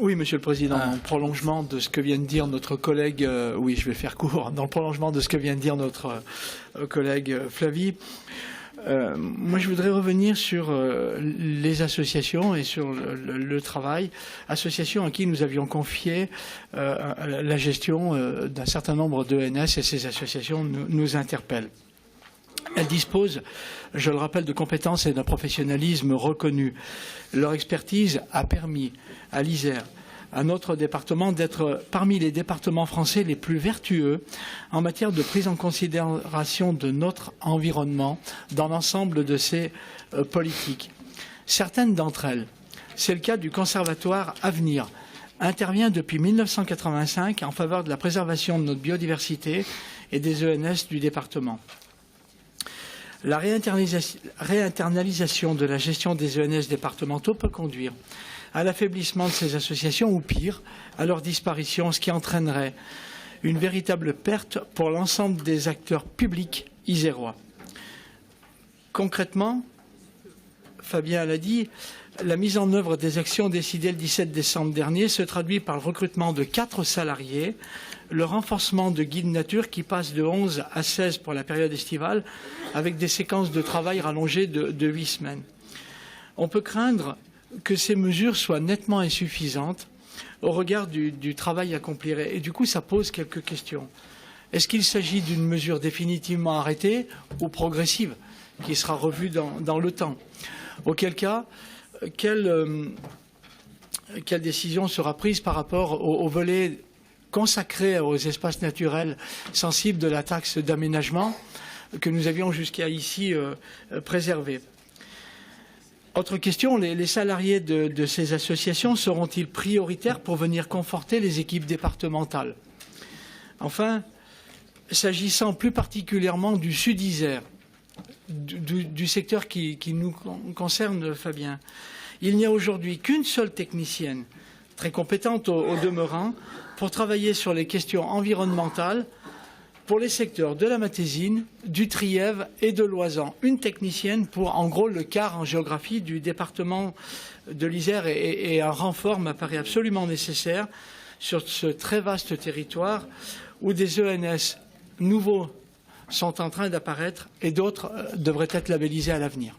Oui, Monsieur le Président, dans le prolongement de ce que vient de dire notre collègue, oui, je vais faire court, dans le prolongement de ce que vient de dire notre collègue Flavie, moi je voudrais revenir sur les associations et sur le travail, associations à qui nous avions confié la gestion d'un certain nombre d'ENS et ces associations nous interpellent. Elles disposent, je le rappelle, de compétences et d'un professionnalisme reconnu. Leur expertise a permis à l'Isère, à notre département, d'être parmi les départements français les plus vertueux en matière de prise en considération de notre environnement dans l'ensemble de ses politiques. Certaines d'entre elles, c'est le cas du Conservatoire Avenir, intervient depuis 1985 en faveur de la préservation de notre biodiversité et des ENS du département. La réinternalisation de la gestion des ENS départementaux peut conduire à l'affaiblissement de ces associations ou pire, à leur disparition, ce qui entraînerait une véritable perte pour l'ensemble des acteurs publics isérois. Concrètement, Fabien l'a dit, la mise en œuvre des actions décidées le 17 décembre dernier se traduit par le recrutement de 4 salariés, le renforcement de guides nature qui passe de 11 à 16 pour la période estivale, avec des séquences de travail rallongées de 8 semaines. On peut craindre que ces mesures soient nettement insuffisantes au regard du travail accompli. Et du coup, ça pose quelques questions. Est-ce qu'il s'agit d'une mesure définitivement arrêtée ou progressive, qui sera revue dans le temps? Auquel cas, quelle décision sera prise par rapport au volet consacré aux espaces naturels sensibles de la taxe d'aménagement que nous avions jusqu'à ici préservé? Autre question, les salariés de ces associations seront-ils prioritaires pour venir conforter les équipes départementales? Enfin, s'agissant plus particulièrement du Sud-Isère, du secteur qui nous concerne, Fabien, il n'y a aujourd'hui qu'une seule technicienne, très compétente au demeurant, pour travailler sur les questions environnementales pour les secteurs de la Matésine, du Trièves et de l'Oisans. Une technicienne pour, en gros, le quart en géographie du département de l'Isère et un renfort m'apparaît absolument nécessaire sur ce très vaste territoire où des ENS nouveaux sont en train d'apparaître et d'autres devraient être labellisés à l'avenir.